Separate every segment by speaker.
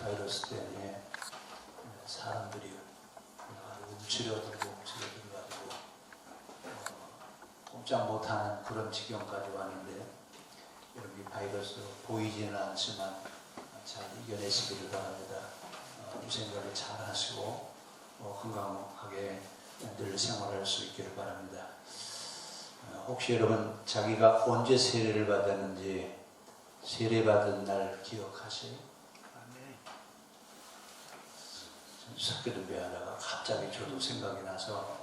Speaker 1: 바이러스 때문에 사람들이 움츠려들고 가지고 꼼짝 못하는 그런 지경까지 왔는데, 여러분 이 바이러스 보이지는 않지만 잘 이겨내시기를 바랍니다. 위생관리 잘 하시고 건강하게 늘 생활할 수 있기를 바랍니다. 혹시 여러분 자기가 언제 세례를 받았는지 세례받은 날 기억하세요? 석교도 배하다가 갑자기 저도 생각이 나서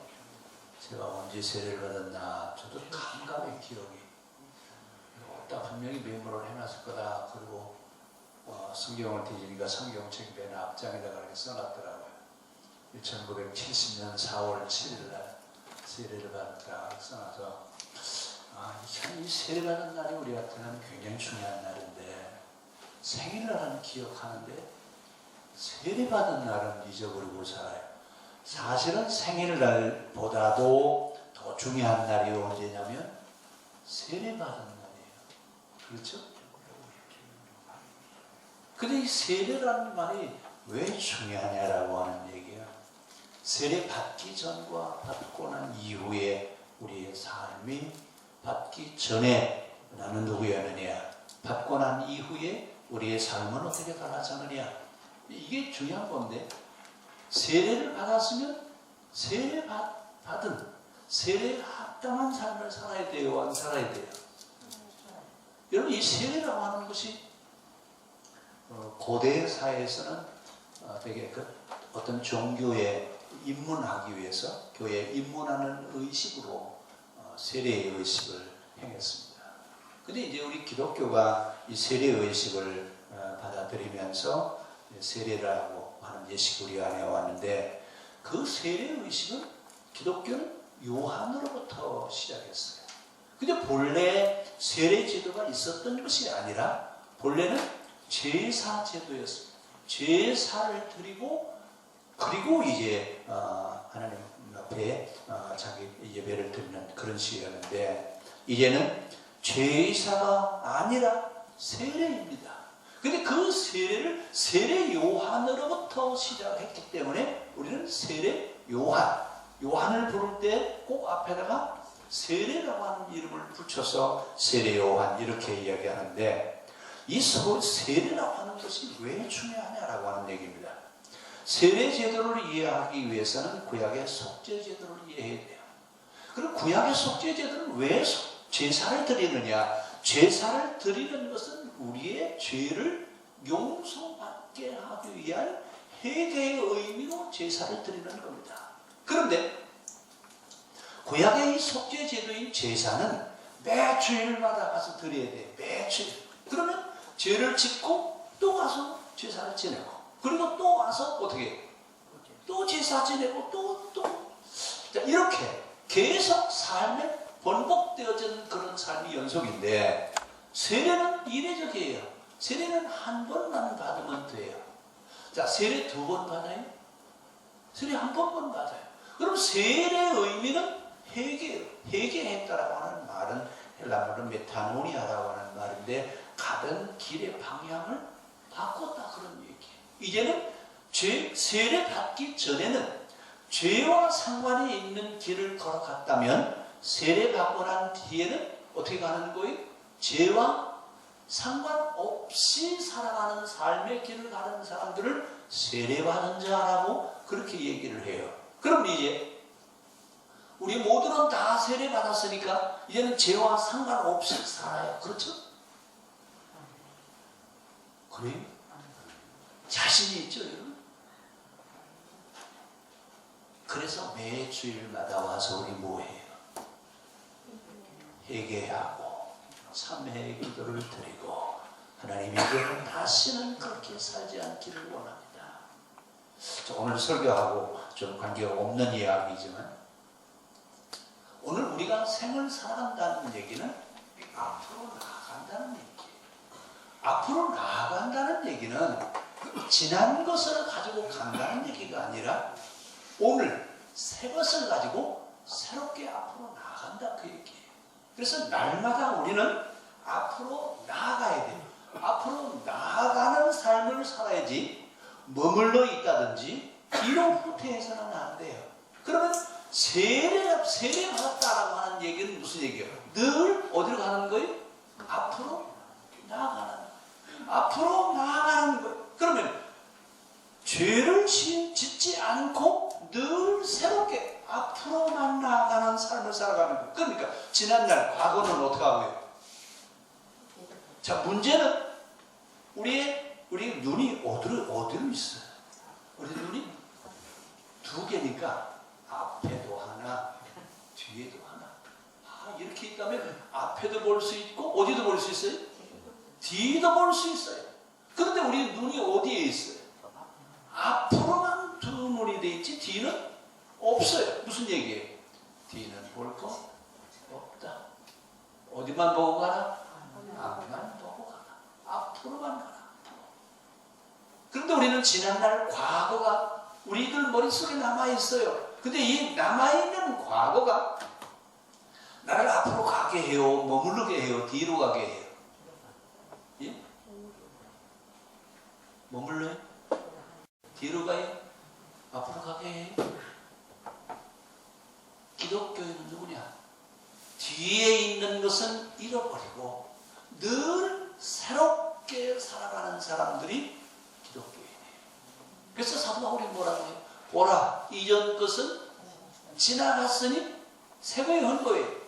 Speaker 1: 제가 언제 세례를 받았나 저도 감감의 기억이 딱 분명히 메모를 해놨을 거다. 그리고 성경을 뒤지니까 성경책 맨 앞장에다가 이렇게 써놨더라고요. 1970년 4월 7일 날 세례를 받았다 써놔서 참 이 세례 받은 날이 우리한테는 굉장히 중요한 날인데 생일날은 기억하는데 세례 받은 날은 잊어버리고 살아요. 사실은 생일날보다도 더 중요한 날이 언제냐면 세례 받은 날이에요. 그렇죠? 근데 이 세례라는 말이 왜 중요하냐라고 하는 얘기야. 세례 받기 전과 받고 난 이후에 우리의 삶이, 받기 전에 나는 누구였느냐, 받고 난 이후에 우리의 삶은 어떻게 달라졌느냐, 이게 중요한 건데, 세례를 받았으면 받은 세례에 합당한 삶을 살아야 돼요, 안 살아야 돼요? 여러분, 이 세례라고 하는 것이 고대 사회에서는 되게 어떤 종교에 입문하기 위해서 교회에 입문하는 의식으로 세례의 의식을 행했습니다. 근데 이제 우리 기독교가 이 세례 의식을 받아들이면서 세례라고 하는 예식을 우리 안에 왔는데, 그 세례 의식은 기독교는 요한으로부터 시작했어요. 근데 본래 세례 제도가 있었던 것이 아니라 본래는 제사 제도였습니다. 제사를 드리고 그리고 이제 하나님 앞에 자기 예배를 드리는 그런 시였는데, 이제는 제사가 아니라 세례입니다. 근데 그 세례를 세례 요한으로부터 시작했기 때문에 우리는 세례 요한을 부를 때 꼭 앞에다가 세례라고 하는 이름을 붙여서 세례 요한 이렇게 이야기하는데, 이 세례라고 하는 것이 왜 중요하냐라고 하는 얘기입니다. 세례 제도를 이해하기 위해서는 구약의 속죄 제도를 이해해야 돼요. 그리고 구약의 속죄 제도는 왜 제사를 드리느냐? 제사를 드리는 것은 우리의 죄를 용서받게 하기 위한 회개의 의미로 제사를 드리는 겁니다. 그런데 구약의 이 속죄 제도인 제사는 매 주일마다 가서 드려야 돼요. 매 주일. 그러면 죄를 짓고 또 가서 제사를 지내고, 그리고 또 와서 어떻게 해요? 또 제사 지내고 자, 이렇게 계속 삶에 번복되어진 그런 삶이 연속인데, 세례는 이례적이에요. 세례는 한 번만 받으면 돼요. 자, 세례 2번 받아요? 세례 한 번만 받아요. 그럼 세례의 의미는 회개예요. 회개했다라고 하는 말은 헬라말로 메타노니아라고 하는 말인데, 가던 길의 방향을 바꿨다 그런 얘기예요. 이제는 세례 받기 전에는 죄와 상관이 있는 길을 걸어갔다면, 세례 받고 난 뒤에는 어떻게 가는 거예요? 죄와 상관없이 살아가는 삶의 길을 가는 사람들을 세례받은 자라고 그렇게 얘기를 해요. 그럼 이제 우리 모두는 다 세례 받았으니까 이제는 죄와 상관없이 살아요. 그렇죠? 그래요? 자신이 있죠, 여러분? 그래서 매 주일마다 와서 우리 뭐 해요? 회개하고 참회의 기도를 드리고 하나님에게 다시는 그렇게 살지 않기를 원합니다. 오늘 설교하고 좀 관계가 없는 이야기지만, 오늘 우리가 생을 살아간다는 얘기는 앞으로 나아간다는 얘기예요. 앞으로 나아간다는 얘기는 지난 것을 가지고 간다는 얘기가 아니라 오늘 새 것을 가지고 새롭게 앞으로 나아간다 그 얘기예요. 그래서 날마다 우리는 앞으로 나아가야 돼요. 앞으로 나아가는 삶을 살아야지 머물러 있다든지 뒤로 후퇴해서는 안 돼요. 그러면 세례 받았다라고 하는 얘기는 무슨 얘기예요? 늘 어디로 가는 거예요? 앞으로 나아가는 거예요. 그러면 죄를 짓지 않고 늘 새롭게 앞으로만 나아가는 삶을 살아가는 거예요. 그러니까 지난날 과거는 어떻게 하고요? 자, 문제는 우리 눈이 어디로 있어요? 우리 눈이 두 개니까 앞에도 하나, 뒤에도 하나. 이렇게 있다면 앞에도 볼 수 있고 어디도 볼 수 있어요? 뒤도 볼 수 있어요. 그런데 우리 눈이 어디에 있어요? 앞으로만 두 눈이 돼 있지 뒤는 없어요. 무슨 얘기예요? 뒤는 볼 거 없다. 어디만 보고 가나? 앞만 보고 가나? 앞으로만 가나? 그런데 우리는 지난날 과거가 우리들 머릿속에 남아있어요. 근데 이 남아있는 과거가 나를 앞으로 가게 해요? 머무르게 해요? 뒤로 가게 해요? 예? 머물러요? 뒤로 가요? 앞으로 가게 해요? 기독교인은 누구냐? 뒤에 있는 것은 잃어버리고 늘 새롭게 살아가는 사람들이 기독교인이에요. 그래서 사도 바울이 뭐라고 해요? 보라, 이전 것은 지나갔으니 새 것이 한 거예요.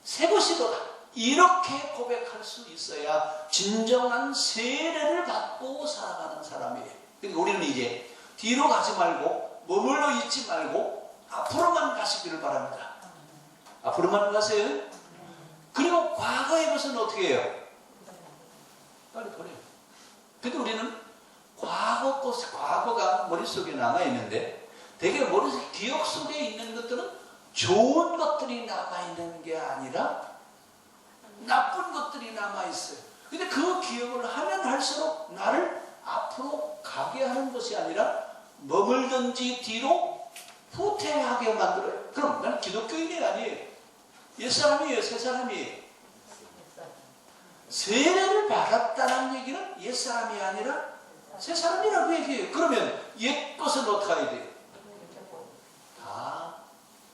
Speaker 1: 새 것이도다. 이렇게 고백할 수 있어야 진정한 세례를 받고 살아가는 사람이에요. 그러니까 우리는 이제 뒤로 가지 말고 머물러 있지 말고 앞으로만 가시기를 바랍니다. 앞으로만 가세요. 그리고 과거의 것은 어떻게 해요? 빨리 버려요. 근데 우리는 과거가 머릿속에 남아있는데 되게 머릿속 기억 속에 있는 것들은 좋은 것들이 남아있는 게 아니라 나쁜 것들이 남아있어요. 근데 그 기억을 하면 할수록 나를 앞으로 가게 하는 것이 아니라 머물든지 뒤로 후퇴하게 만들어요. 그럼 나는 기독교인이 아니에요. 옛사람이에요? 새사람이에요? 세례를 받았다는 얘기는 옛사람이 아니라 새사람이라고 얘기해요. 그러면 옛 것은 어떻게 해야 돼요? 다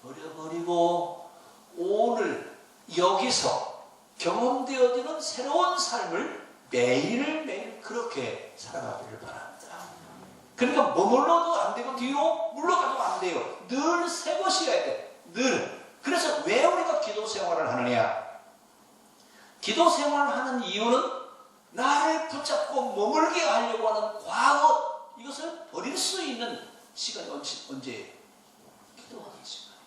Speaker 1: 버려버리고 오늘 여기서 경험되어지는 새로운 삶을 매일매일 그렇게 살아가기를 바랍니다. 그러니까 머물러도 안 되고 뒤로 물러가도 안 돼요. 늘 새 것이어야 돼. 늘. 그래서 왜 우리가 기도 생활을 하느냐? 기도 생활을 하는 이유는 나를 붙잡고 머물게 하려고 하는 과거, 이것을 버릴 수 있는 시간이 언제예요? 기도하는 시간이에요.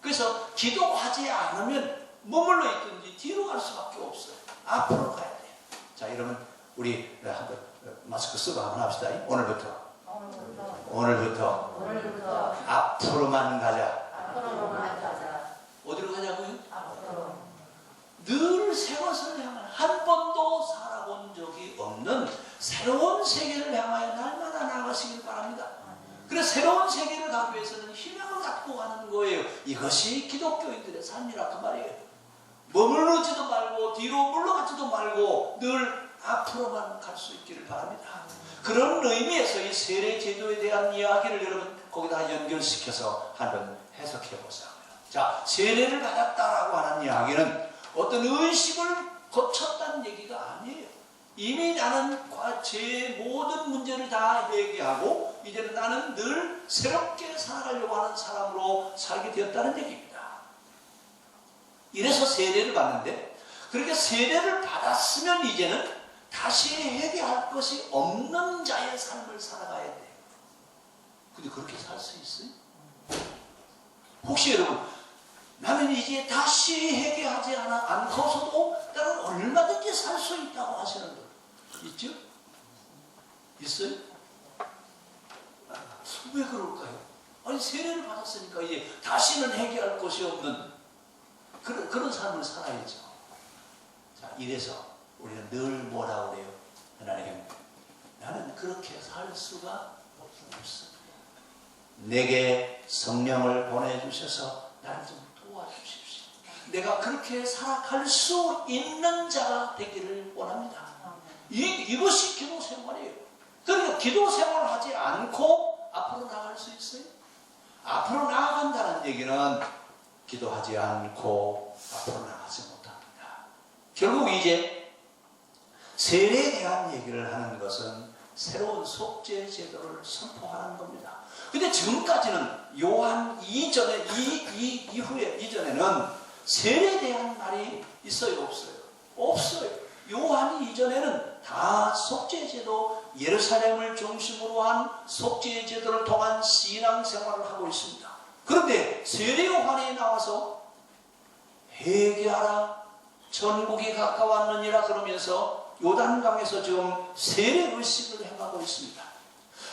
Speaker 1: 그래서 기도하지 않으면 머물러 있든지 뒤로 갈 수밖에 없어요. 앞으로 가야 돼요. 자, 여러분 우리 한번 마스크 쓰고 한번 합시다. 오늘부터 앞으로만 가자. 어디로 가자고요? 늘 새 것을 향한, 한 번도 살아본 적이 없는 새로운 세계를 향하여 날마다 나아가시길 바랍니다. 그래서 새로운 세계를 가기 위해서는 희망을 갖고 가는 거예요. 이것이 기독교인들의 삶이라 그 말이에요. 머물르지도 말고 뒤로 물러가지도 말고 늘 앞으로만 갈 수 있기를 바랍니다. 그런 의미에서 이 세례 제도에 대한 이야기를 여러분 거기다 연결시켜서 한번 해석해 보자고요. 자, 세례를 받았다라고 하는 이야기는 어떤 의식을 거쳤다는 얘기가 아니에요. 이미 나는 제 모든 문제를 다 얘기하고 이제는 나는 늘 새롭게 살아가려고 하는 사람으로 살게 되었다는 얘기입니다. 이래서 세례를 받는데, 그렇게 세례를 받았으면 이제는 다시 회개할 것이 없는 자의 삶을 살아가야 돼요. 근데 그렇게 살 수 있어요? 혹시 여러분, 나는 이제 다시 회개하지 않고서도 나는 얼마든지 살 수 있다고 하시는 분 있죠? 있어요? 왜 그럴까요? 아니, 세례를 받았으니까 이제 다시는 회개할 것이 없는 그런 삶을 살아야죠. 자, 이래서 우리는 늘 뭐라고 그래요? 하나님, 나는 그렇게 살 수가 없습니다. 내게 성령을 보내주셔서 나를 좀 도와주십시오. 내가 그렇게 살아갈 수 있는 자가 되기를 원합니다. 이것이 기도 생활이에요. 그러니까 기도 생활을 하지 않고 앞으로 나아갈 수 있어요? 앞으로 나아간다는 얘기는 기도하지 않고 앞으로 나가지 못합니다. 결국 이제 세례에 대한 얘기를 하는 것은 새로운 속죄 제도를 선포하는 겁니다. 근데 지금까지는 요한 이전에 이전에는 세례에 대한 말이 있어요, 없어요? 없어요. 요한 이전에는 다 속죄 제도, 예루살렘을 중심으로 한 속죄 제도를 통한 신앙 생활을 하고 있습니다. 그런데 세례 요한이 나와서 회개하라, 천국이 가까웠느니라 그러면서 요단강에서 지금 세례 의식을 행하고 있습니다.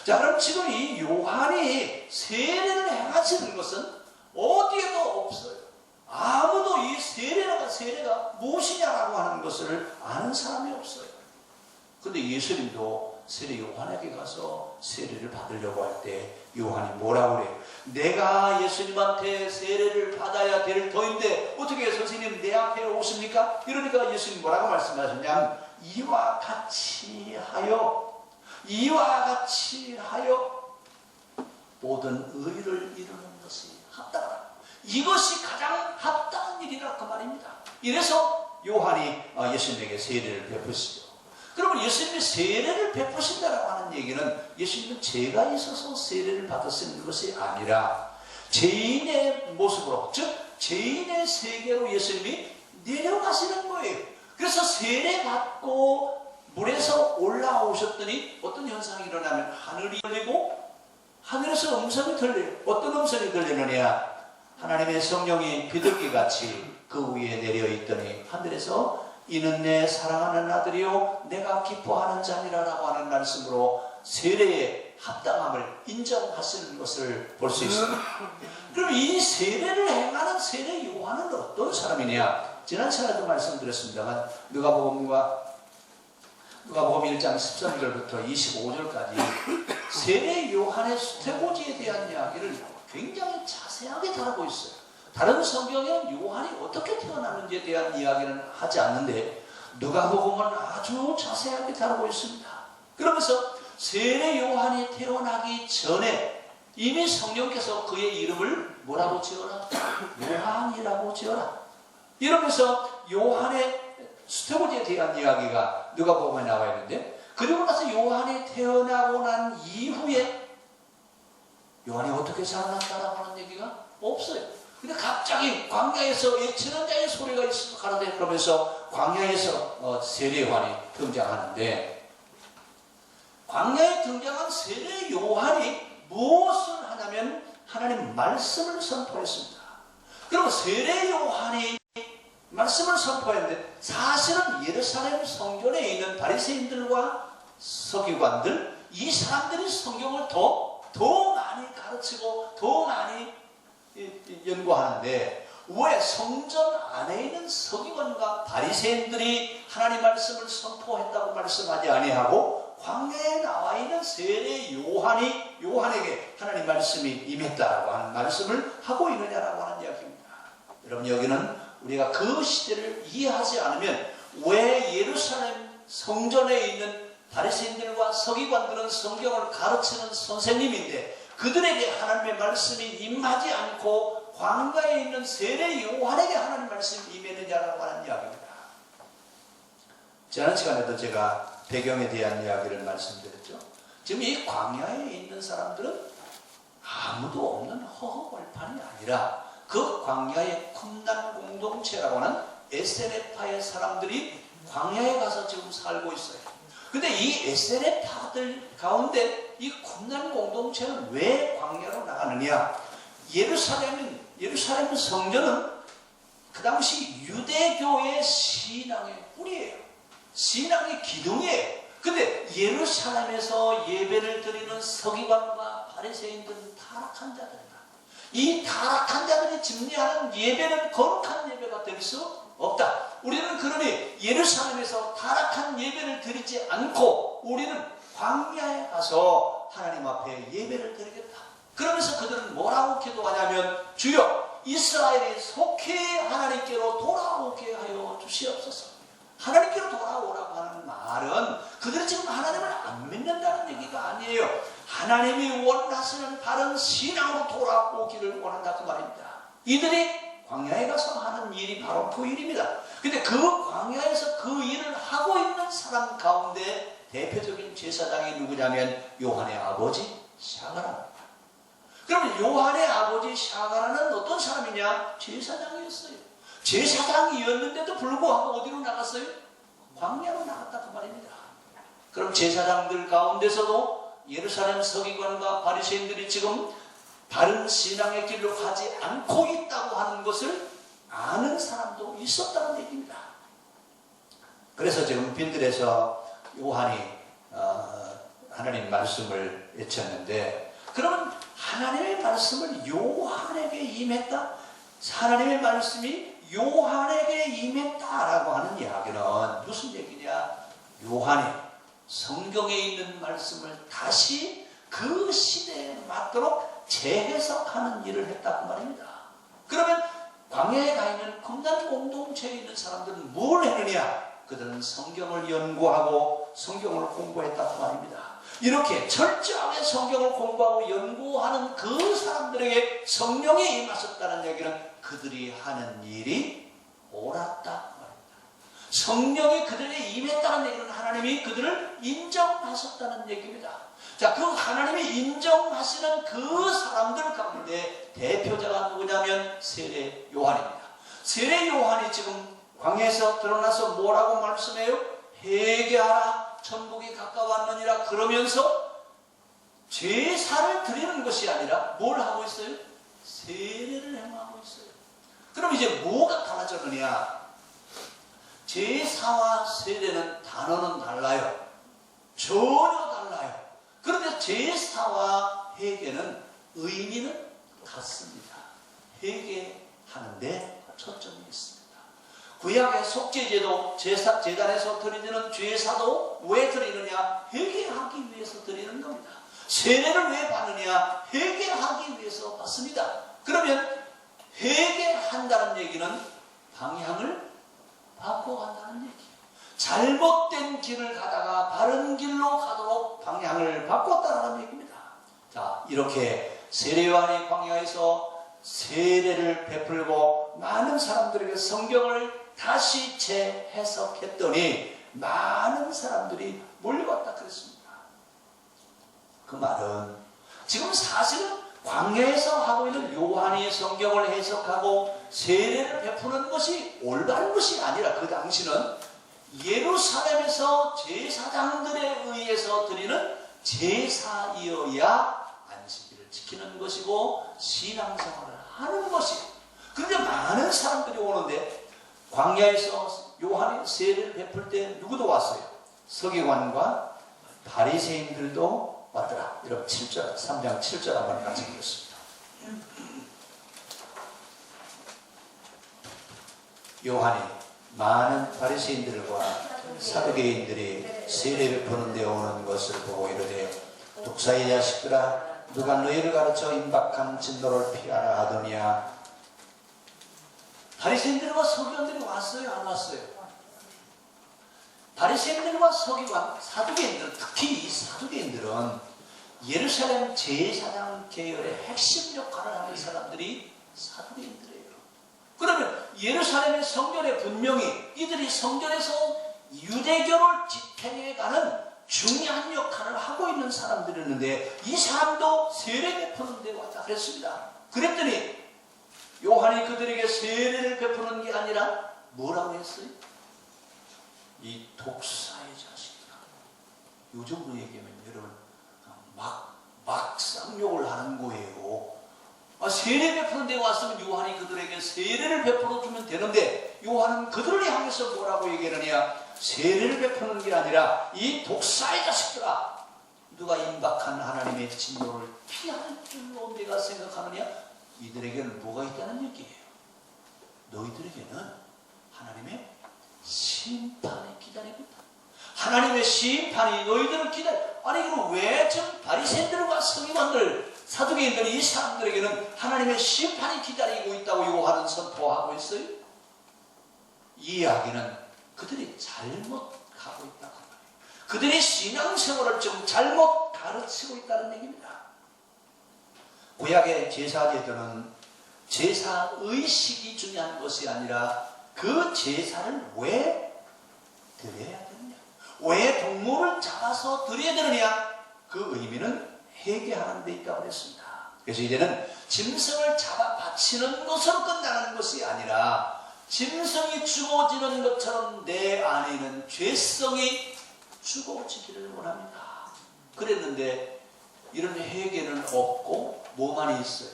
Speaker 1: 자, 그럼 지금 이 요한이 세례를 행하시는 것은 어디에도 없어요. 아무도 이 세례가 무엇이냐라고 하는 것을 아는 사람이 없어요. 근데 예수님도 세례 요한에게 가서 세례를 받으려고 할 때 요한이 뭐라고 그래요? 내가 예수님한테 세례를 받아야 될 터인데 어떻게 선생님 내 앞에 오십니까? 이러니까 예수님 뭐라고 말씀하셨냐면 이와 같이 하여 모든 의를 이루는 것이 합당하다. 이것이 가장 합당한 일이라 그 말입니다. 이래서 요한이 예수님에게 세례를 베푸시죠. 그러면 예수님이 세례를 베푸신다라고 하는 얘기는 예수님은 죄가 있어서 세례를 받으시는 것이 아니라 죄인의 모습으로, 즉 죄인의 세계로 예수님이 내려가시는 거예요. 그래서 세례 받고 물에서 올라오셨더니 어떤 현상이 일어나면 하늘이 열리고 하늘에서 음성이 들려요. 어떤 음성이 들리느냐? 하나님의 성령이 비둘기같이 그 위에 내려있더니 하늘에서 이는 내 사랑하는 아들이요 내가 기뻐하는 자니라 라고 하는 말씀으로 세례의 합당함을 인정하시는 것을 볼 수 있습니다. 그럼 이 세례를 행하는 세례 요한은 어떤 사람이냐? 지난 시간에도 말씀드렸습니다만 누가복음 1장 13절부터 25절까지 세례 요한의 수태고지에 대한 이야기를 굉장히 자세하게 다루고 있어요. 다른 성경에는 요한이 어떻게 태어났는지에 대한 이야기는 하지 않는데 누가복음은 아주 자세하게 다루고 있습니다. 그러면서 세례 요한이 태어나기 전에 이미 성령께서 그의 이름을 뭐라고 지어라? 요한이라고 지어라. 이러면서 요한의 수태고지에 대한 이야기가 누가복음에 나와 있는데 그리고 나서 요한이 태어나고 난 이후에 요한이 어떻게 자라났다라고 하는 얘기가 없어요. 근데 갑자기 광야에서 외치는 자의 소리가 있어서 가라되 그러면서 광야에서 세례 요한이 등장하는데 광야에 등장한 세례 요한이 무엇을 하냐면 하나님 말씀을 선포했습니다. 그럼 세례 요한이 말씀을 선포했는데 사실은 예루살렘 성전에 있는 바리새인들과 서기관들 이 사람들이 성경을 더 많이 가르치고 더 많이 연구하는데 왜 성전 안에 있는 서기관과 바리새인들이 하나님 말씀을 선포했다고 말씀하지 아니하고 광야에 나와 있는 세례 요한에게 하나님 말씀이 임했다라고 하는 말씀을 하고 있느냐라고 하는 이야기입니다. 여러분 여기는 우리가 그 시대를 이해하지 않으면 왜 예루살렘 성전에 있는 바리새인들과 서기관들은 성경을 가르치는 선생님인데 그들에게 하나님의 말씀이 임하지 않고 광야에 있는 세례 요한에게 하나님 말씀이 임했느냐라고 하는 이야기입니다. 지난 시간에도 제가 배경에 대한 이야기를 말씀드렸죠. 지금 이 광야에 있는 사람들은 아무도 없는 허허벌판이 아니라 그 광야의 쿰난 공동체라고 하는 에세레파의 사람들이 광야에 가서 지금 살고 있어요. 근데 이 에세레파들 가운데 이 쿰난 공동체는 왜 광야로 나가느냐? 예루살렘 성전은 그 당시 유대교의 신앙의 뿌리예요. 신앙의 기둥이에요. 근데 예루살렘에서 예배를 드리는 서기관과 바리새인들은 타락한 자들이다. 이 타락한 자들이 집례하는 예배는 거룩한 예배가 될 수 없다. 우리는 그러니 예루살렘에서 타락한 예배를 드리지 않고 우리는 광야에 가서 하나님 앞에 예배를 드리겠다. 그러면서 그들은 뭐라고 기도하냐면 주여 이스라엘이 속히 하나님께로 돌아오게 하여 주시옵소서. 하나님께로 돌아오라고 하는 말은 그들이 지금 하나님을 안 믿는다는 얘기가 아니에요. 하나님이 원하시는 바른 신앙으로 돌아오기를 원한다 그 말입니다. 이들이 광야에 가서 하는 일이 바로 그 일입니다. 근데 그 광야에서 그 일을 하고 있는 사람 가운데 대표적인 제사장이 누구냐면 요한의 아버지 샤가라입니다. 그러면 요한의 아버지 샤가라는 어떤 사람이냐? 제사장이었어요. 제사장이었는데도 불구하고 어디로 나갔어요? 광야로 나갔다 그 말입니다. 그럼 제사장들 가운데서도 예루살렘 서기관과 바리새인들이 지금 바른 신앙의 길로 가지 않고 있다고 하는 것을 아는 사람도 있었다는 얘기입니다. 그래서 지금 빈들에서 요한이 하나님 말씀을 외쳤는데, 그러면 하나님의 말씀을 요한에게 임했다? 하나님의 말씀이 요한에게 임했다라고 하는 이야기는 무슨 얘기냐? 요한이 성경에 있는 말씀을 다시 그 시대에 맞도록 재해석하는 일을 했다 그 말입니다. 그러면 광야에 가 있는 금단 공동체에 있는 사람들은 뭘 했느냐? 그들은 성경을 연구하고 성경을 공부했다 그 말입니다. 이렇게 철저하게 성경을 공부하고 연구하는 그 사람들에게 성령이 임하셨다는 얘기는 그들이 하는 일이 옳았다 그 말입니다. 성령이 그들에게 임했다는 얘기는 하나님이 그들을 인정하셨다는 얘기입니다. 자, 그 하나님이 인정하시는 그 사람들 가운데 대표자가 누구냐면 세례 요한입니다. 세례 요한이 지금 광야에서 드러나서 뭐라고 말씀해요? 회개하라, 천국이 가까웠느니라 그러면서 제사를 드리는 것이 아니라 뭘 하고 있어요? 세례를 행하고 있어요. 그럼 이제 뭐가 달라졌느냐? 제사와 세례는 단어는 달라요. 전혀 달라요. 그런데 제사와 회개는 의미는 같습니다. 회개하는데 초점이 있습니다. 구약의 속죄제도 제단에서 드리는 제사도 왜 드리느냐? 회개하기 위해서 드리는 겁니다. 세례를 왜 받느냐? 회개하기 위해서 받습니다. 그러면 회개한다는 얘기는 방향을 바꿔간다는 얘기예요. 잘못된 길을 가다가 바른 길로 가도록 방향을 바꿨다는 얘기입니다. 자, 이렇게 세례 요한이 광야에서 세례를 베풀고 많은 사람들에게 성경을 다시 재해석했더니 많은 사람들이 몰려왔다 그랬습니다. 그 말은 지금 사실은 광야에서 하고 있는 요한이 성경을 해석하고 세례를 베푸는 것이 올바른 것이 아니라 그 당시는 예루살렘에서 제사장들에 의해서 드리는 제사이어야 안식일을 지키는 것이고 신앙생활을 하는 것이고, 그런데 많은 사람들이 오는데 광야에서 요한이 세례를 베풀 때 누구도 왔어요? 서기관과 바리새인들도 왔더라. 여러분 7절, 3장 7절 한번 같이 보겠습니다. 요한이 많은 바리새인들과 사두개인들이 세례 베푸는 데 오는 것을 보고 이르되, 독사의 자식들아, 누가 너희를 가르쳐 임박한 진노를 피하라 하더냐? 바리새인들과 서기관들이 왔어요, 안 왔어요? 바리새인들과 서기관, 사두개인들, 특히 이 사두개인들은 예루살렘 제사장 계열의 핵심 역할을 하는 사람들이 사두개인들이에요. 그러면 예루살렘의 성전에 분명히 이들이 성전에서 유대교를 집행해가는 중요한 역할을 하고 있는 사람들이었는데, 이 사람도 세례 베푸는 데 왔다 그랬습니다. 그랬더니 요한이 그들에게 세례를 베푸는 게 아니라 뭐라고 했어요? 이 독사의 자식이라. 요즘으로 얘기하면 여러분 막 쌍욕을 하는 거예요. 세례 베푸는 데 왔으면 요한이 그들에게 세례를 베풀어 주면 되는데, 요한은 그들을 향해서 뭐라고 얘기하느냐? 세례를 베푸는 게 아니라 이 독사의 자식들아, 누가 임박한 하나님의 진노를 피할 줄로 내가 생각하느냐? 이들에게는 뭐가 있다는 얘기예요? 너희들에게는 하나님의 심판이 기다리고 있다. 하나님의 심판이 너희들을 기다려. 아니 그럼 왜 지금 바리새인들과 서기관들, 사두개인들이 이 사람들에게는 하나님의 심판이 기다리고 있다고 요한은 선포하고 있어요? 이 이야기는 그들이 잘못하고 있다고 말해요. 그들이 신앙생활을 좀 잘못하고 가르치고 있다는 얘기입니다. 구약의 제사제도는 제사의식이 중요한 것이 아니라 그 제사를 왜 드려야 되느냐, 왜 동물을 잡아서 드려야 되느냐, 그 의미는 회개하는 데 있다고 그랬습니다. 그래서 이제는 짐승을 잡아 바치는 것으로 끝나는 것이 아니라 짐승이 죽어지는 것처럼 내 안에는 죄성이 죽어지기를 원합니다. 그랬는데 이런 회개는 없고 뭐만 있어요?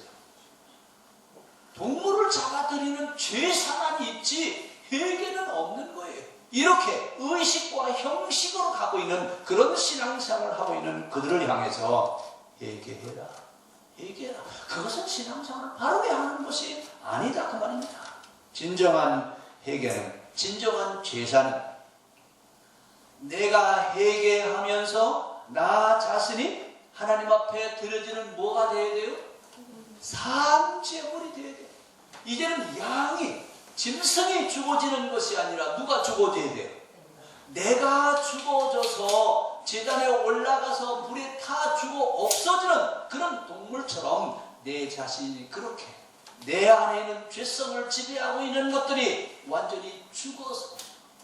Speaker 1: 동물을 잡아들이는 죄사만 있지 회개는 없는 거예요. 이렇게 의식과 형식으로 가고 있는 그런 신앙생활을 하고 있는 그들을 향해서 회개해라, 회개해라. 그것은 신앙생활을 바르게 하는 것이 아니다 그 말입니다. 진정한 회개는, 진정한 제사는 내가 회개하면서 나 자신이 하나님 앞에 드려지는 뭐가 되어야 돼요? 산제물이 되어야 돼요. 이제는 양이, 짐승이 죽어지는 것이 아니라 누가 죽어져야 돼요? 내가 죽어져서 제단에 올라가서 물에 타 죽어 없어지는 그런 동물처럼 내 자신이 그렇게 내 안에 있는 죄성을 지배하고 있는 것들이 완전히 죽어서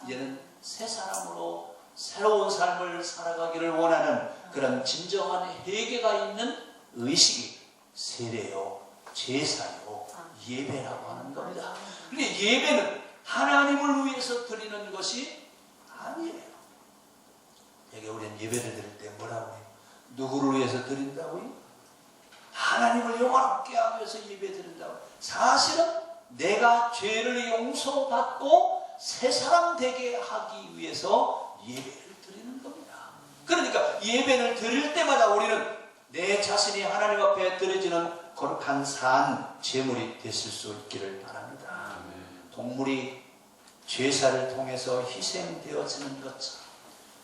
Speaker 1: 이제는 새 사람으로 새로운 삶을 살아가기를 원하는 그런 진정한 회개가 있는 의식이 세례요, 제사요, 예배라고 하는 겁니다. 근데 예배는 하나님을 위해서 드리는 것이 아니에요. 여기 우리는 예배를 드릴 때 뭐라고 해요? 누구를 위해서 드린다고요? 하나님을 영화롭게 하기 위해서 예배 드린다고. 사실은 내가 죄를 용서받고 새 사람 되게 하기 위해서 예배를 드리는 겁니다. 그러니까 예배를 드릴 때마다 우리는 내 자신이 하나님 앞에 드려지는 거룩한 산 제물이 되실 수 있기를 바랍니다. 동물이 제사를 통해서 희생되어지는 것처럼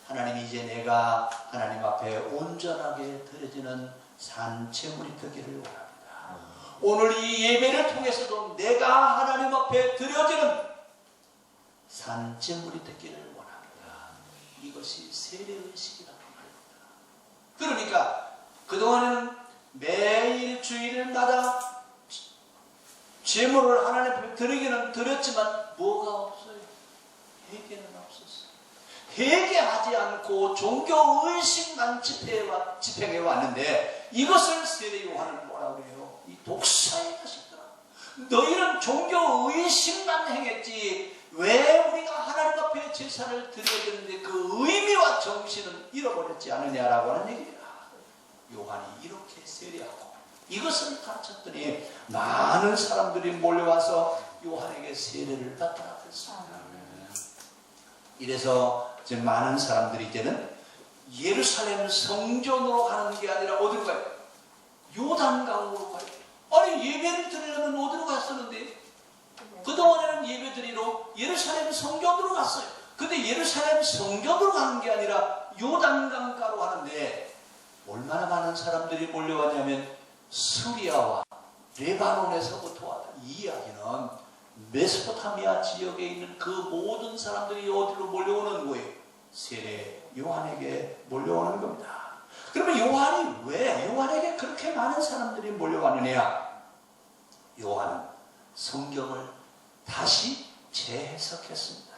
Speaker 1: 하나님이 이제 내가 하나님 앞에 온전하게 드려지는 산 제물이 되기를 원합니다. 오늘 이 예배를 통해서도 내가 하나님 앞에 드려지는 산 제물이 되기를 원합니다. 이것이 세례의식이라고 말입니다. 그러니까 그동안에는 매일 주일마다 제물을 하나님 앞에 드리기는 드렸지만 뭐가 없어요? 회개는 없었어요. 회개하지 않고 종교의식만 집행해 왔는데 이것을 세례 요한은 뭐라고 해요? 이 독사의 자식들아, 너희는 종교의식만 행했지 왜 우리가 하나님 앞에 제사를 드려야 되는데 그 의미와 정신은 잃어버렸지 않느냐라고 하는 얘기입니다. 요한이 이렇게 세례하고 이것을 가르쳤더니 많은 사람들이 몰려와서 요한에게 세례를 받더라 그랬습니다. 이래서 이제 많은 사람들이 이제는 예루살렘 성전으로 가는 게 아니라 어디로 가요? 요단강으로 가요. 아니 예배를 드리려면 어디로 갔었는데 그동안에는 예배 드리러 예루살렘 성전으로 갔어요. 근데 예루살렘 성전으로 가는 게 아니라 요단강가로 가는데 얼마나 많은 사람들이 몰려왔냐면 시리아와 레바논에서부터 왔다. 이 이야기는 메소포타미아 지역에 있는 그 모든 사람들이 어디로 몰려오는 거예요? 세례 요한에게 몰려오는 겁니다. 그러면 요한이 왜 요한에게 그렇게 많은 사람들이 몰려왔느냐? 요한은 성경을 다시 재해석했습니다.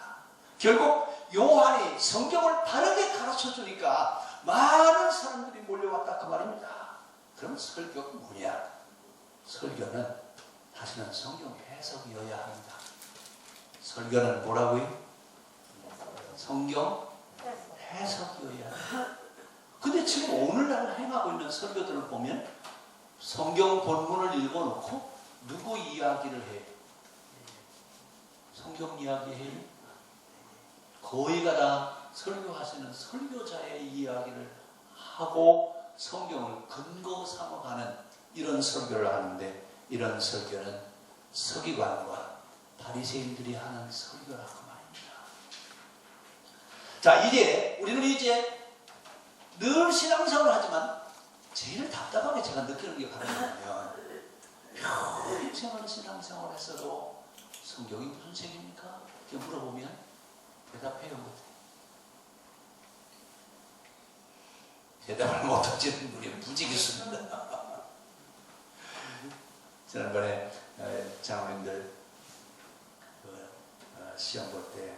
Speaker 1: 결국 요한이 성경을 바르게 가르쳐주니까 많은 사람들이 몰려왔다 그 말입니다. 그럼 설교가 뭐냐? 설교는 다시는 성경 해석이어야 합니다. 설교는 뭐라고요? 성경 해석이어야 합니다. 근데 지금 오늘날 행하고 있는 설교들을 보면 성경 본문을 읽어놓고 누구 이야기를 해요? 성경 이야기해요? 거의가 다 설교하시는 설교자의 이야기를 하고 성경을 근거 삼아가는 이런 설교를 하는데 이런 설교는 서기관과 바리새인들이 하는 설교라고 말입니다. 자, 우리는 이제 늘 신앙생활을 하지만 제일 답답하게 제가 느끼는 게 바로 뭐냐면 평생을 신앙생활을 했어도 성경이 무슨 책입니까? 이렇게 물어보면 대답해요 못해요. 대답을 못하시는 분이 무지 있습니다. 지난번에 장로님들 시험 볼 때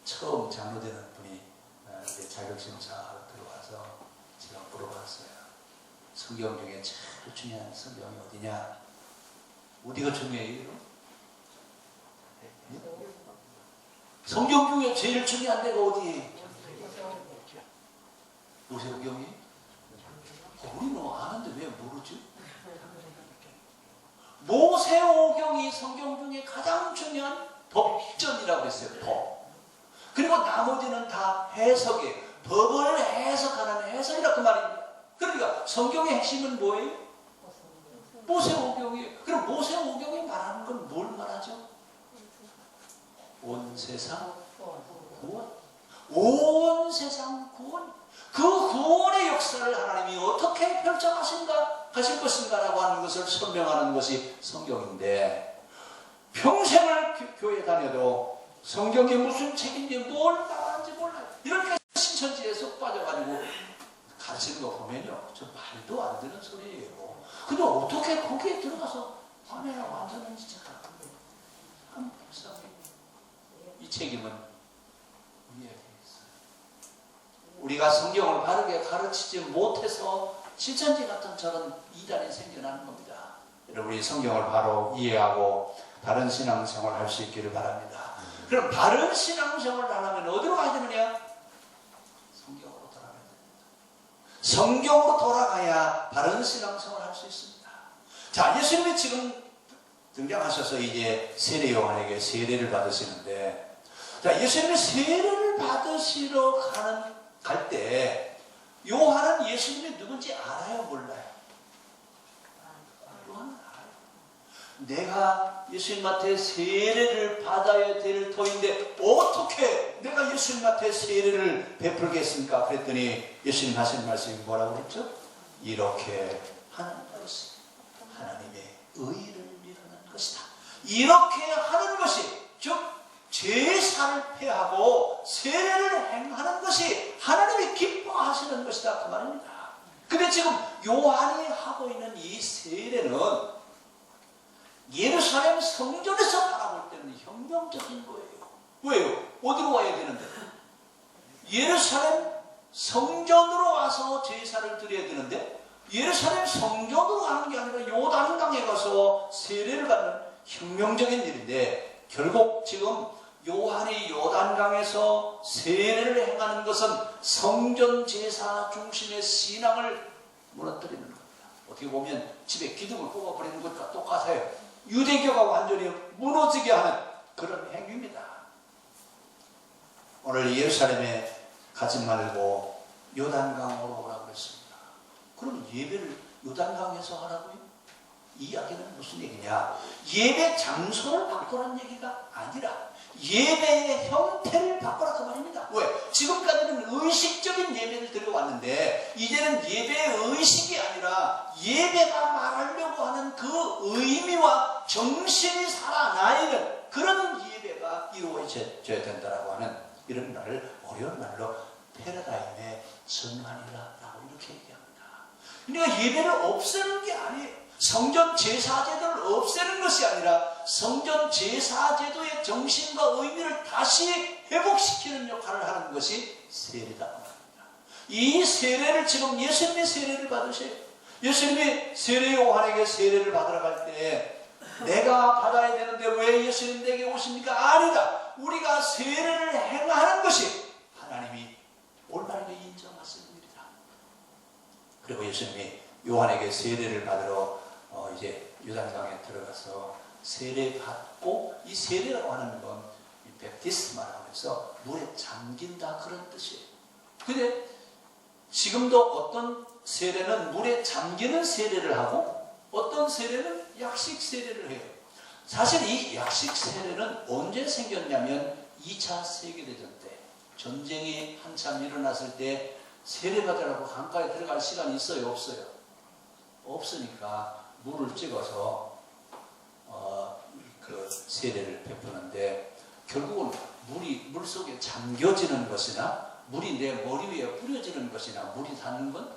Speaker 1: 처음 장로 되는 분이 이제 자격심사하러 들어와서 제가 물어봤어요. 성경 중에 제일 중요한 성경이 어디냐? 어디가 중요해요? 성경 중에 제일 중요한 데가 어디예요? 모세오경이? 우리는 아는데 왜 모르지? 모세오경이 성경 중에 가장 중요한 법전이라고 했어요. 법. 그리고 나머지는 다 해석이에요. 법을 해석하는 해석이라 그 말입니다. 그러니까 성경의 핵심은 뭐예요? 모세오경이에요. 그럼 모세오경이 말하는 건 뭘 말하죠? 온 세상 구원. 온 세상 구원. 그 구원의 역사를 하나님이 어떻게 펼쳐가실 것인가라고 하는 것을 설명하는 것이 성경인데, 평생을 교회 다녀도 성경이 무슨 책인지 뭘 말하는지 몰라요. 이렇게 신천지에 쏙 빠져가지고 가르치는 거 보면요, 저 말도 안 되는 소리예요. 근데 어떻게 거기에 들어가서 화내라고 앉았는지 제가 한 불쌍해. 이 책임은 우리에게 있어요. 우리가 성경을 바르게 가르치지 못해서 신천지 같은 저런 이단이 생겨나는 겁니다. 여러분, 우리 성경을 바로 이해하고 바른 신앙생활을 할 수 있기를 바랍니다. 그럼 바른 신앙생활을 하려면 어디로 가야 되느냐? 성경으로 돌아가야 됩니다. 성경으로 돌아가야 바른 신앙생활을 할 수 있습니다. 자, 예수님이 지금 등장하셔서 이제 세례 요한에게 세례를 받으시는데, 자, 예수님이 세례를 받으시러 갈 때 요한은 예수님이 누군지 알아요, 몰라요? 요한은 알아요. 내가 예수님한테 세례를 받아야 될 터인데 어떻게 내가 예수님한테 세례를 베풀겠습니까? 그랬더니 예수님 하신 말씀이 뭐라고 그랬죠? 이렇게 하는 것이 하나님의 의를 이루는 것이다. 이렇게 하는 것이, 즉 제사를 폐하고 세례를 행하는 것이 하나님이 기뻐하시는 것이다, 그 말입니다. 근데 지금 요한이 하고 있는 이 세례는 예루살렘 성전에서 바라볼 때는 혁명적인 거예요. 왜요? 어디로 와야 되는데? 예루살렘 성전으로 와서 제사를 드려야 되는데, 예루살렘 성전으로 가는 게 아니라 요단강에 가서 세례를 받는 혁명적인 일인데, 결국 지금 요한이 요단강에서 세례를 행하는 것은 성전 제사 중심의 신앙을 무너뜨리는 겁니다. 어떻게 보면 집에 기둥을 뽑아버리는 것과 똑같아요. 유대교가 완전히 무너지게 하는 그런 행위입니다. 오늘 예루살렘에 가지 말고 요단강으로 오라고 했습니다. 그럼 예배를 요단강에서 하라고요? 이 이야기는 무슨 얘기냐? 예배 장소를 바꾸라는 얘기가 아니라 예배의 형태를 바꾸라 그 말입니다. 왜? 지금까지는 의식적인 예배를 드려왔는데 이제는 예배의 의식이 아니라 예배가 말하려고 하는 그 의미와 정신이 살아나는 그런 예배가 이루어져야 된다라고 하는 이런 날을 어려운 말로 패러다임의 전환이라고 이렇게 얘기합니다. 그러니까 예배를 없애는 게 아니에요. 성전 제사제도를 없애는 것이 아니라 성전 제사제도의 정신과 의미를 다시 회복시키는 역할을 하는 것이 세례다. 이 세례를 지금 예수님이 세례를 받으셔요. 예수님이 세례 요한에게 세례를 받으러 갈 때 내가 받아야 되는데 왜 예수님 내게 오십니까? 아니다. 우리가 세례를 행하는 것이 하나님이 올바르게 인정하시는 일이다. 그리고 예수님이 요한에게 세례를 받으러 이제 요단강에 들어가서 세례 받고, 이 세례라고 하는 건 베프티스마라고 해서 물에 잠긴다 그런 뜻이에요. 근데 지금도 어떤 세례는 물에 잠기는 세례를 하고 어떤 세례는 약식 세례를 해요. 사실 이 약식 세례는 언제 생겼냐면 2차 세계대전 때 전쟁이 한참 일어났을 때 세례 받으라고 강가에 들어갈 시간이 있어요, 없어요? 없으니까 물을 찍어서 그 세례를 베푸는데, 결국은 물이 물속에 잠겨지는 것이나 물이 내 머리 위에 뿌려지는 것이나 물이 닿는 건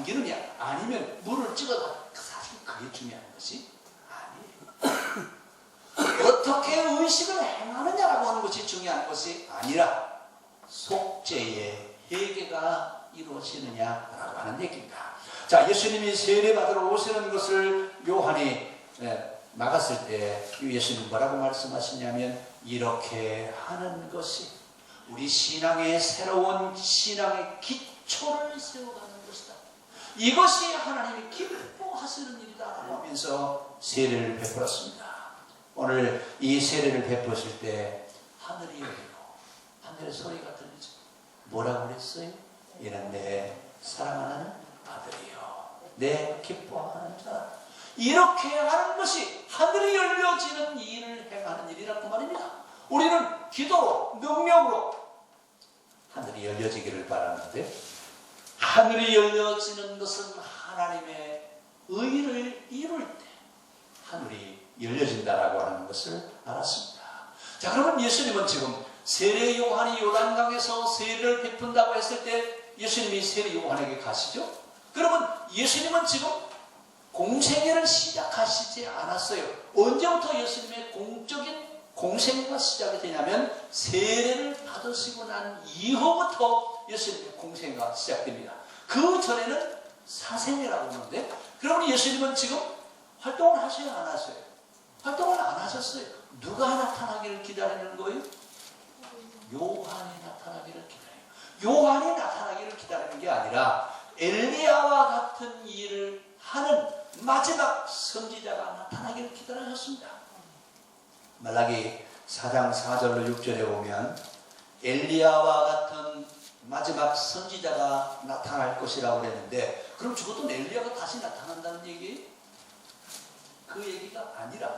Speaker 1: 잠기느냐 아니면 물을 찍어서 사실 그게 중요한 것이 아니에요. 어떻게 의식을 행하느냐라고 하는 것이 중요한 것이 아니라 속죄의 회개가 이루어지느냐라고 하는 얘기입니다. 자, 예수님이 세례받으러 오시는 것을 요한이 막았을 때 예수님 뭐라고 말씀하시냐면 이렇게 하는 것이 우리 신앙의 새로운 신앙의 기초를 세워가는 것이다. 이것이 하나님이 기뻐하시는 일이다라고 하면서 세례를 베풀었습니다. 오늘 이 세례를 베푸실 때 하늘이 열리고 하늘의 소리가 들리죠. 뭐라고 그랬어요? 이는 내 사랑하는 아들이요 내 기뻐하는 자. 이렇게 하는 것이 하늘이 열려지는 일을 행하는 일이라고 말입니다. 우리는 기도로 능력으로 하늘이 열려지기를 바라는데 하늘이 열려지는 것은 하나님의 의를 이룰 때 하늘이 열려진다라고 하는 것을 알았습니다. 자, 그러면 예수님은 지금 세례 요한이 요단강에서 세례를 베푼다고 했을 때 예수님이 세례 요한에게 가시죠? 그러면 예수님은 지금 공생애를 시작하시지 않았어요. 언제부터 예수님의 공적인 공생애가 시작이 되냐면 세례를 받으시고 난 이후부터 예수님의 공생애가 시작됩니다. 그 전에는 사생애라고 하는데 그러면 예수님은 지금 활동을 하셔야 안 하세요? 활동을 안 하셨어요. 누가 나타나기를 기다리는 거예요? 요한이 나타나기를 기다려요. 요한이 나타나기를 기다리는 게 아니라 엘리야와 같은 일을 하는 마지막 선지자가 나타나기를 기다리셨습니다. 말라기 4장 4절로 6절에 보면 엘리야와 같은 마지막 선지자가 나타날 것이라고 그랬는데 그럼 죽었던 엘리야가 다시 나타난다는 얘기예요? 그 얘기가 아니라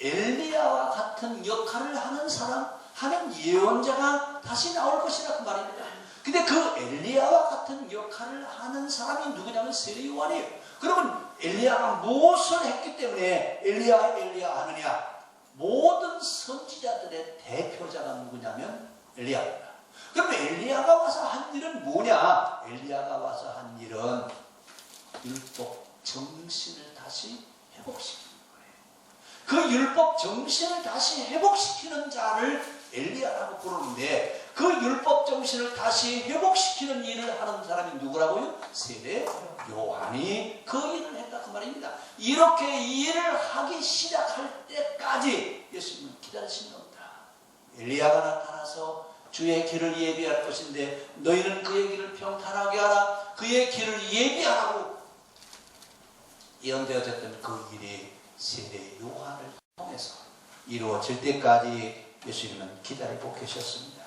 Speaker 1: 엘리야와 같은 역할을 하는 사람, 하는 예언자가 다시 나올 것이라고 말입니다. 근데 그 엘리야와 같은 역할을 하는 사람이 누구냐면 세례 요한이에요. 그러면 엘리야가 무엇을 했기 때문에 엘리야 하느냐? 모든 선지자들의 대표자가 누구냐면 엘리야입니다. 그럼 엘리야가 와서 한 일은 뭐냐? 엘리야가 와서 한 일은 율법 정신을 다시 회복시키는 거예요. 그 율법 정신을 다시 회복시키는 자를 엘리야라고 부르는데 그 율법 정신을 다시 회복시키는 일을 하는 사람이 누구라고요? 세례 요한이 그 일을 했다 그 말입니다. 이렇게 일을 하기 시작할 때까지 예수님은 기다리신 겁니다. 엘리야가 나타나서 주의 길을 예비할 것인데 너희는 그의 길을 평탄하게 하라. 그의 길을 예비하라고 예언되어졌던 그 일이 세례 요한을 통해서 이루어질 때까지 예수님은 기다리고 계셨습니다.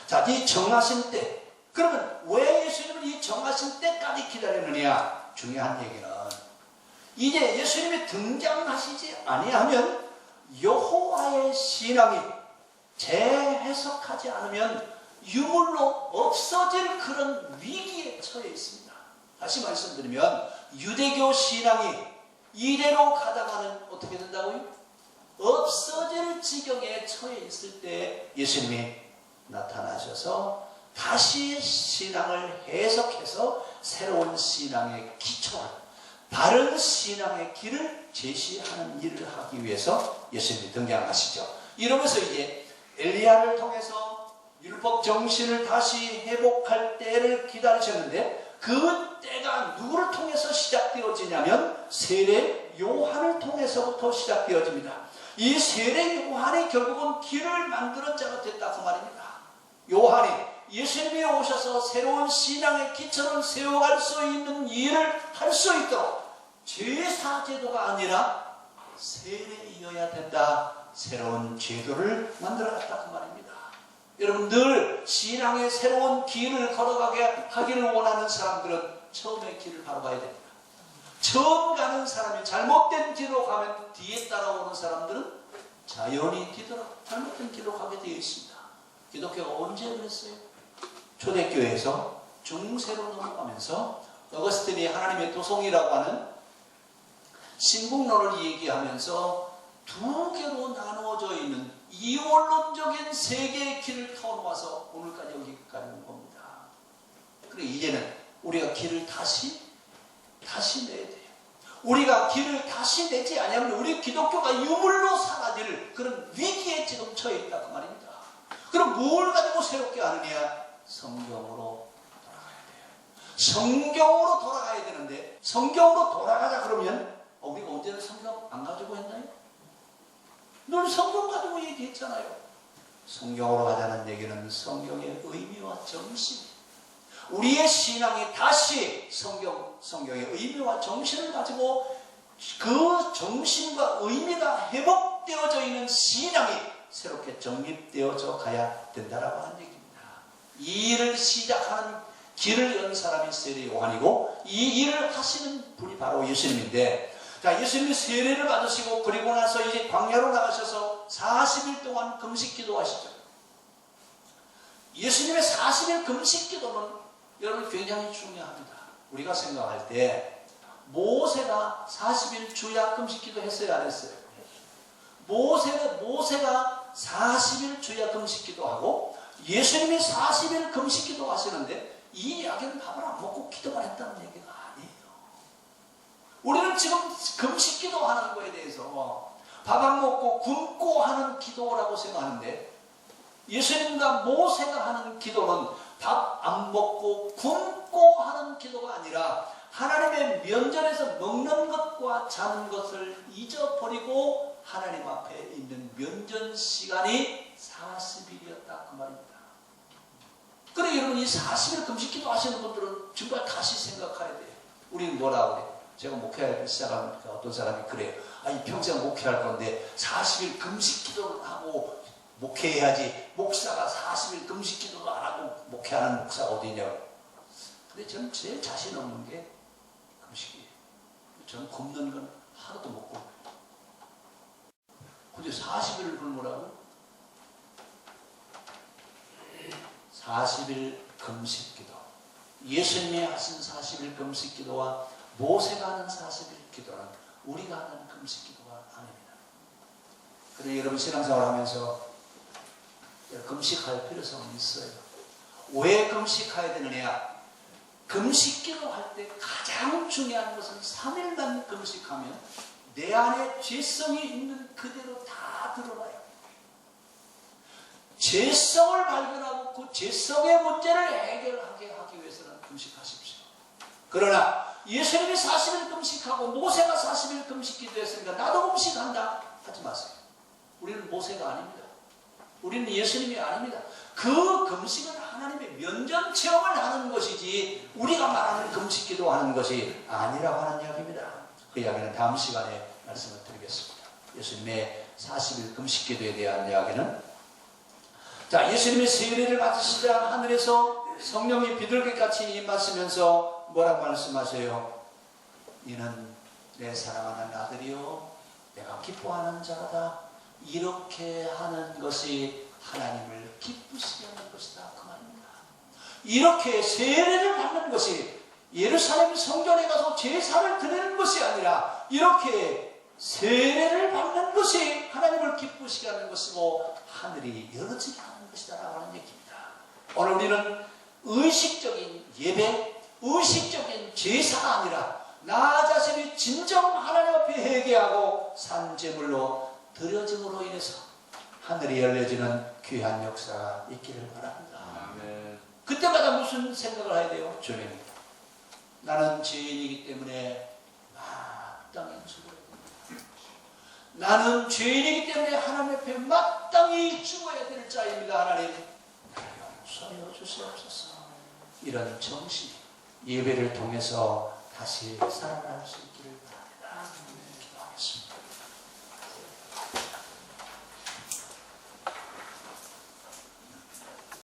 Speaker 1: 자, 이 정하신 때, 그러면 왜 예수님은 이 정하신 때까지 기다리느냐? 중요한 얘기는 이제 예수님이 등장하시지 아니하면 여호와의 신앙이 재해석하지 않으면 유물로 없어질 그런 위기에 처해 있습니다. 다시 말씀드리면 유대교 신앙이 이대로 가다가는 어떻게 된다고요? 없어질 지경에 처해 있을 때 예수님이 나타나셔서 다시 신앙을 해석해서 새로운 신앙의 기초를 바른 신앙의 길을 제시하는 일을 하기 위해서 예수님이 등장하시죠. 이러면서 이제 엘리야를 통해서 율법 정신을 다시 회복할 때를 기다리셨는데 그 때가 누구를 통해서 시작되어지냐면 세례 요한을 통해서부터 시작되어집니다. 이 세례 요한이 결국은 길을 만드는 자가 됐다 그 말입니다. 요한이 예수님이 오셔서 새로운 신앙의 기초를 세워갈 수 있는 일을 할 수 있도록 제사 제도가 아니라 세례이어야 된다. 새로운 제도를 만들어갔다 그 말입니다. 여러분 늘 신앙의 새로운 길을 걸어가게 하기를 원하는 사람들은 처음에 길을 바로 가야 됩니다. 처음 가는 사람이 잘못된 길로 가면 뒤에 따라오는 사람들은 자연히 뒤돌아 잘못된 길로 가게 되어 있습니다. 기독교가 언제 그랬어요? 초대교회에서 중세로 넘어가면서 어거스틴이 하나님의 도성이라고 하는 신국론을 얘기하면서 두 개로 나누어져 있는 이원론적인 세계의 길을 터놓아서 오늘까지 여기까지 온 겁니다. 그래 이제는 우리가 길을 다시 다시 내야 돼요. 우리가 길을 다시 내지 않으면 우리 기독교가 유물로 사라질 그런 위기에 지금 처해 있다 그 말입니다. 그럼 뭘 가지고 새롭게 하느냐? 성경으로 돌아가야 돼요. 성경으로 돌아가야 되는데 성경으로 돌아가자 그러면 우리가 언제나 성경 안 가지고 했나요? 늘 성경 가지고 얘기했잖아요. 성경으로 가자는 얘기는 성경의 의미와 정신, 우리의 신앙이 다시 성경의 의미와 정신을 가지고 그 정신과 의미가 회복되어져 있는 신앙이 새롭게 정립되어져 가야 된다라고 하는 얘기입니다. 이 일을 시작하는 길을 연 사람이 세례 요한이고 이 일을 하시는 분이 바로 예수님인데, 자, 예수님이 세례를 받으시고 그리고 나서 이제 광야로 나가셔서 40일 동안 금식 기도하시죠. 예수님의 40일 금식 기도는 여러분 굉장히 중요합니다. 우리가 생각할 때 모세가 40일 주야 금식 기도 했어요, 안 했어요? 모세가 40일 주야 금식 기도하고 예수님이 40일 금식 기도 하시는데 이 이야기는 밥을 안 먹고 기도만 했다는 얘기가 아니에요. 우리는 지금 금식 기도하는 거에 대해서 밥 안 먹고 굶고 하는 기도라고 생각하는데 예수님과 모세가 하는 기도는 밥 안 먹고 굶고 하는 기도가 아니라 하나님의 면전에서 먹는 것과 자는 것을 잊어버리고 하나님 앞에 있는 면전 시간이 40일이었다 그 말입니다. 그래 여러분 이 40일 금식 기도 하시는 분들은 정말 다시 생각해야 돼요. 우리는 뭐라고 그래요? 제가 목회를 시작하니까 어떤 사람이 그래요. 아니 평생 목회할 건데 40일 금식 기도를 하고 목회해야지. 목사가 40일 금식 기도도 안 하고 목회하는 목사가 어디 있냐고. 근데 저는 제일 자신 없는 게 금식이에요. 저는 굶는 건 하루도 못 굶어요. 근데 40일을 굶으라고? 40일 금식 기도. 예수님이 하신 40일 금식 기도와 모세가 하는 40일 기도는 우리가 하는 금식 기도가 아닙니다. 그래서 여러분 신앙생활 하면서 금식할 필요성은 있어요. 왜 금식해야 되느냐? 금식 기도할 때 가장 중요한 것은 3일만 금식하면 내 안에 죄성이 있는 그대로 다 드러나요. 죄성을 발견하고 그 죄성의 문제를 해결하게 하기 위해서는 금식하십시오. 그러나 예수님이 40일 금식하고 모세가 40일 금식 기도했으니까 나도 금식한다 하지 마세요. 우리는 모세가 아닙니다. 우리는 예수님이 아닙니다. 그 금식은 하나님의 면전 체험을 하는 것이지 우리가 말하는 금식 기도하는 것이 아니라고 하는 이야기입니다. 그 이야기는 다음 시간에 말씀을 드리겠습니다. 예수님의 40일 금식 기도에 대한 이야기는, 자, 예수님의 세례를 받으시자 하늘에서 성령이 비둘기같이 임하시면서 뭐라고 말씀하세요? 이는 내 사랑하는 아들이요 내가 기뻐하는 자라다. 이렇게 하는 것이 하나님을 기쁘시게 하는 것이다 그 말입니다. 이렇게 세례를 받는 것이 예루살렘 성전에 가서 제사를 드리는 것이 아니라 이렇게 세례를 받는 것이 하나님을 기쁘시게 하는 것이고 하늘이 열어지게 하는 것이다 라고 하는 얘기입니다. 오늘 우리는 의식적인 예배, 의식적인 제사가 아니라 나 자신이 진정 하나님 앞에 회개하고 산 제물로 드려짐으로 인해서 하늘이 열려지는 귀한 역사가 있기를 바랍니다. 아멘. 그때마다 무슨 생각을 해야 돼요? 주님, 나는 죄인이기 때문에 마땅히 죽어야 됩니다. 나는 죄인이기 때문에 하나님 앞에 마땅히 죽어야 될 자입니다. 하나님, 나를 용서하여 주시옵소서. 이런 정신, 예배를 통해서 다시 살아날 수 있기를 바랍니다.